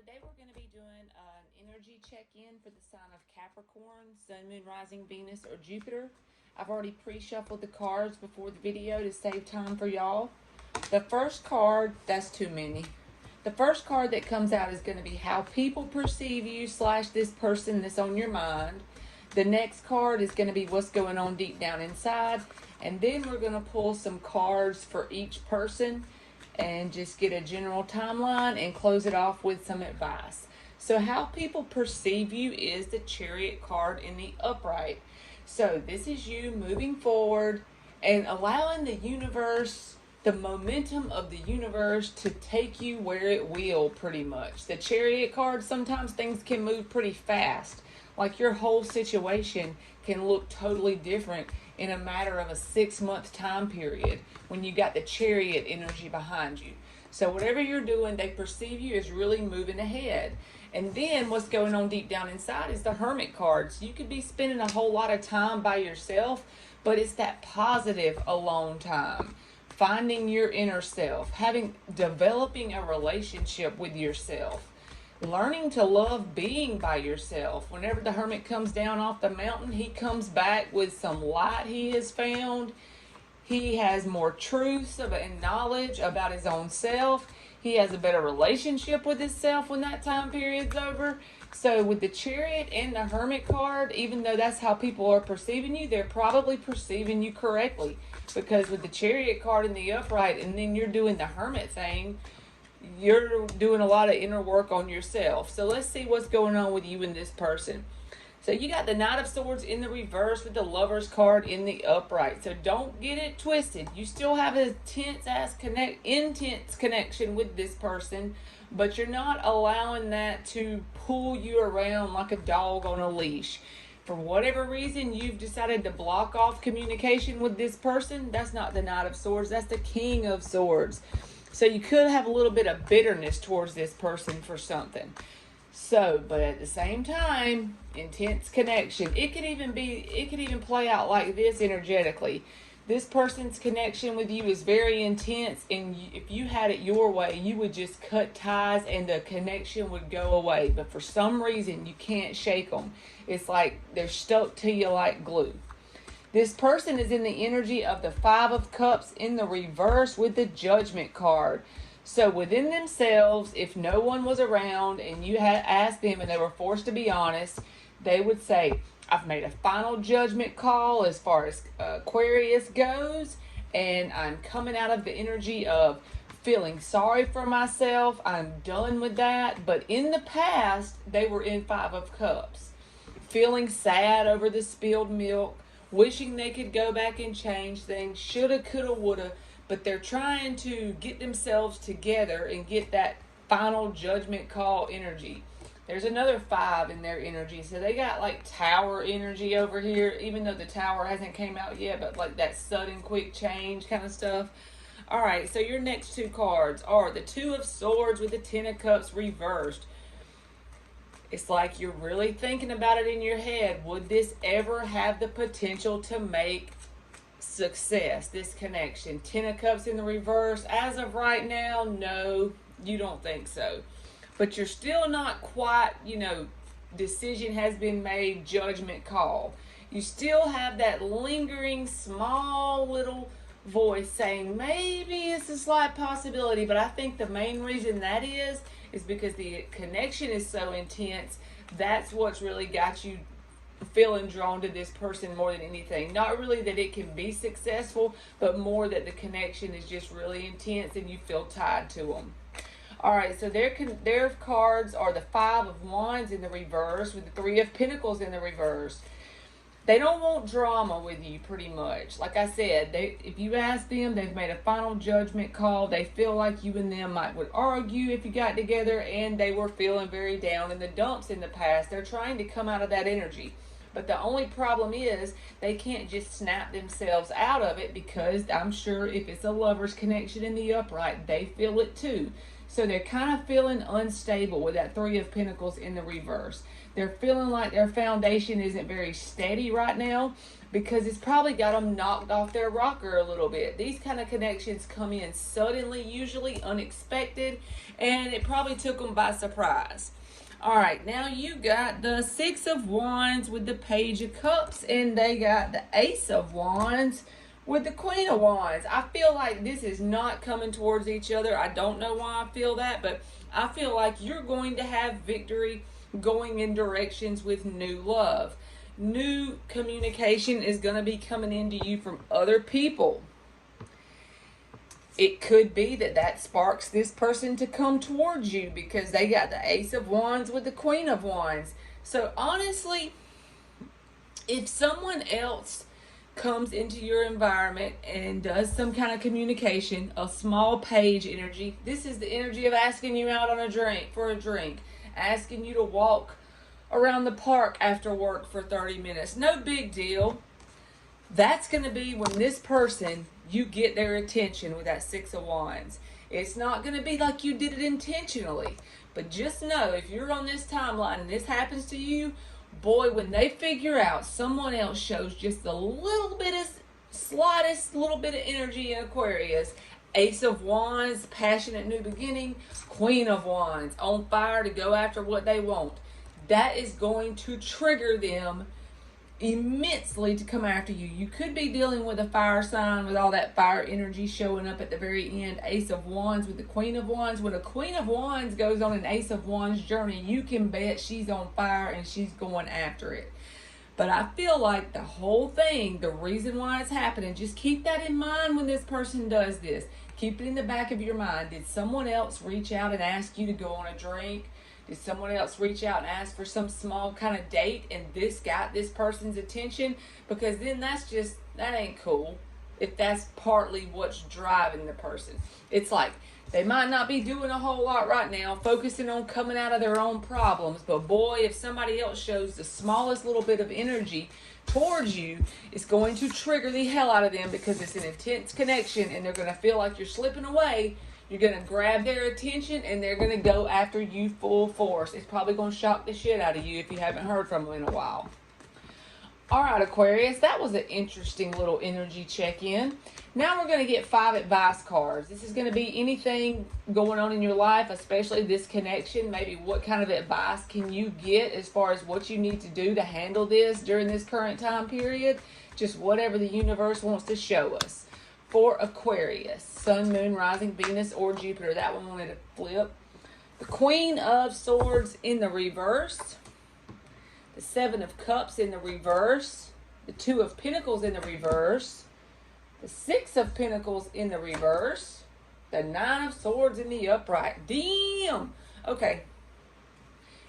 Today we're going to be doing an energy check-in for the sign of Capricorn, Sun, Moon, Rising, Venus, or Jupiter. I've already pre-shuffled the cards before the video to save time for y'all. The first card, that's too many. The first card that comes out is going to be how people perceive you / this person that's on your mind. The next card is going to be what's going on deep down inside. And then we're going to pull some cards for each person and just get a general timeline and close it off with some advice. So how people perceive you is the Chariot card in the upright. So this is you moving forward and allowing the universe, the momentum of the universe, to take you where it will, pretty much. The Chariot card, sometimes things can move pretty fast. Like your whole situation can look totally different in a matter of a 6-month time period when you got the Chariot energy behind you. So whatever you're doing, they perceive you as really moving ahead. And then what's going on deep down inside is the Hermit cards. You could be spending a whole lot of time by yourself, but it's that positive alone time. Finding your inner self, developing a relationship with yourself. Learning to love being by yourself. Whenever the Hermit comes down off the mountain, he comes back with some light he has found. He has more truths and knowledge about his own self. He has a better relationship with himself when that time period's over. So with the Chariot and the Hermit card, even though that's how people are perceiving you, they're probably perceiving you correctly. Because with the Chariot card in the upright and then you're doing the Hermit thing, you're doing a lot of inner work on yourself. So let's see what's going on with you and this person. So you got the Knight of Swords in the reverse with the Lovers card in the upright. So don't get it twisted. You still have an intense connection with this person, but you're not allowing that to pull you around like a dog on a leash. For whatever reason, you've decided to block off communication with this person. That's not the Knight of Swords. That's the King of Swords. So you could have a little bit of bitterness towards this person for something. So, but at the same time, intense connection. It could even play out like this energetically. This person's connection with you is very intense, and if you had it your way, you would just cut ties and the connection would go away. But for some reason, you can't shake them. It's like they're stuck to you like glue. This person is in the energy of the Five of Cups in the reverse with the Judgment card. So within themselves, if no one was around and you had asked them and they were forced to be honest, they would say, I've made a final judgment call as far as Aquarius goes, and I'm coming out of the energy of feeling sorry for myself. I'm done with that. But in the past, they were in Five of Cups, feeling sad over the spilled milk, wishing they could go back and change things, shoulda, coulda, woulda, but they're trying to get themselves together and get that final judgment call energy. There's another 5 in their energy, so they got like Tower energy over here, even though the Tower hasn't came out yet, but like that sudden quick change kind of stuff. All right, so your next 2 cards are the Two of Swords with the Ten of Cups reversed. It's like you're really thinking about it in your head. Would this ever have the potential to make success, this connection? Ten of Cups in the reverse. As of right now, no, you don't think so. But you're still not quite, decision has been made, judgment call. You still have that lingering small little voice saying maybe it's a slight possibility, but I think the main reason that is because the connection is so intense. That's what's really got you feeling drawn to this person more than anything. Not really that it can be successful, but more that the connection is just really intense and you feel tied to them. All right, so their cards are the Five of Wands in the reverse with the Three of Pentacles in the reverse. They don't want drama with you, pretty much. Like I said, if you ask them, they've made a final judgment call. They feel like you and them would argue if you got together, and they were feeling very down in the dumps in the past. They're trying to come out of that energy. But the only problem is they can't just snap themselves out of it, because I'm sure if it's a lover's connection in the upright, they feel it too. So they're kind of feeling unstable with that Three of Pentacles in the reverse. They're feeling like their foundation isn't very steady right now, because it's probably got them knocked off their rocker a little bit. These kind of connections come in suddenly, usually unexpected, and it probably took them by surprise. All right, now you got the Six of Wands with the Page of Cups, and they got the Ace of Wands with the Queen of Wands. I feel like this is not coming towards each other. I don't know why I feel that, but I feel like you're going to have victory going in directions with new love. New communication is going to be coming into you from other people. It could be that sparks this person to come towards you, because they got the Ace of Wands with the Queen of Wands. So honestly, if someone else comes into your environment and does some kind of communication, a small page energy, this is the energy of asking you out on a drink, asking you to walk around the park after work for 30 minutes. No big deal. That's going to be when this person, you get their attention with that Six of Wands. It's not going to be like you did it intentionally. But just know, if you're on this timeline and this happens to you, boy, when they figure out someone else shows just a little bit of, slightest little bit of energy in Aquarius, Ace of Wands, passionate new beginning, Queen of Wands, on fire to go after what they want, that is going to trigger them immensely to come after you. You could be dealing with a fire sign with all that fire energy showing up at the very end. Ace of Wands with the Queen of Wands. When a Queen of Wands goes on an Ace of Wands journey, you can bet she's on fire and she's going after it. But I feel like the whole thing, the reason why it's happening, just keep that in mind when this person does this. Keep it in the back of your mind. Did someone else reach out and ask you to go on a drink? Did someone else reach out and ask for some small kind of date, and this got this person's attention? Because then that ain't cool if that's partly what's driving the person. It's like they might not be doing a whole lot right now, focusing on coming out of their own problems. But boy, if somebody else shows the smallest little bit of energy towards you, it's going to trigger the hell out of them, because it's an intense connection and they're going to feel like you're slipping away. You're going to grab their attention and they're going to go after you full force. It's probably going to shock the shit out of you if you haven't heard from them in a while. All right, Aquarius, that was an interesting little energy check-in. Now we're going to get 5 advice cards. This is going to be anything going on in your life, especially this connection. Maybe what kind of advice can you get as far as what you need to do to handle this during this current time period. Just whatever the universe wants to show us. For Aquarius, Sun, Moon, Rising, Venus, or Jupiter. That one wanted to flip. The Queen of Swords in the reverse. The Seven of Cups in the reverse. The Two of Pentacles in the reverse. The Six of Pentacles in the reverse. The Nine of Swords in the upright. Damn! Okay.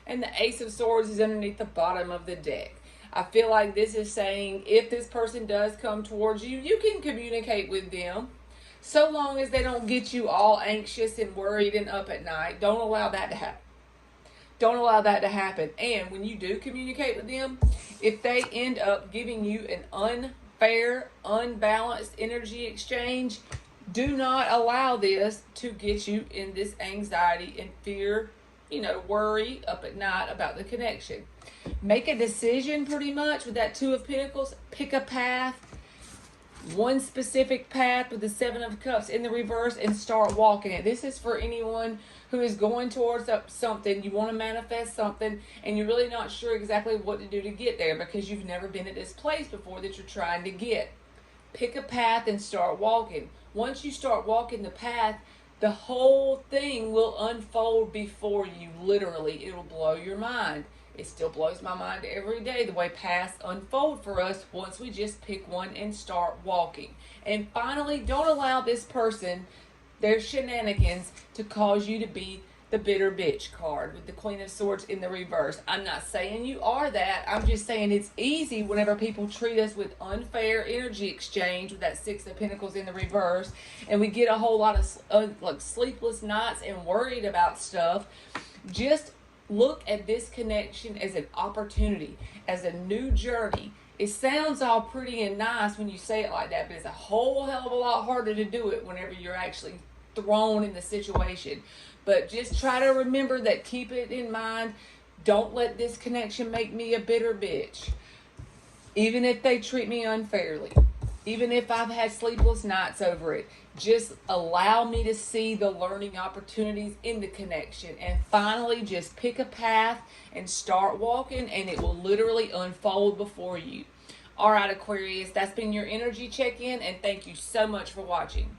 And the Ace of Swords is underneath the bottom of the deck. I feel like this is saying if this person does come towards you, you can communicate with them. So long as they don't get you all anxious and worried and up at night. Don't allow that to happen. Don't allow that to happen. And when you do communicate with them, if they end up giving you an unfair, unbalanced energy exchange, do not allow this to get you in this anxiety and fear, worry up at night about the connection. Make a decision pretty much with that Two of Pentacles. Pick a path, one specific path with the Seven of Cups in the reverse, and start walking it. This is for anyone who is going towards something. You want to manifest something and you're really not sure exactly what to do to get there because you've never been at this place before that you're trying to get. Pick a path and start walking. Once you start walking the path, the whole thing will unfold before you. Literally, it'll blow your mind. It still blows my mind every day the way paths unfold for us once we just pick one and start walking. And finally, don't allow this person, their shenanigans, to cause you to be the bitter bitch card with the Queen of Swords in the reverse. I'm not saying you are that. I'm just saying it's easy whenever people treat us with unfair energy exchange with that Six of Pentacles in the reverse, and we get a whole lot of sleepless nights and worried about stuff. Just look at this connection as an opportunity, as a new journey. It sounds all pretty and nice when you say it like that, but it's a whole hell of a lot harder to do it whenever you're actually thrown in the situation. But just try to remember that, keep it in mind. Don't let this connection make me a bitter bitch. Even if they treat me unfairly, even if I've had sleepless nights over it, just allow me to see the learning opportunities in the connection, and finally just pick a path and start walking, and it will literally unfold before you. All right, Aquarius, that's been your energy check-in, and thank you so much for watching.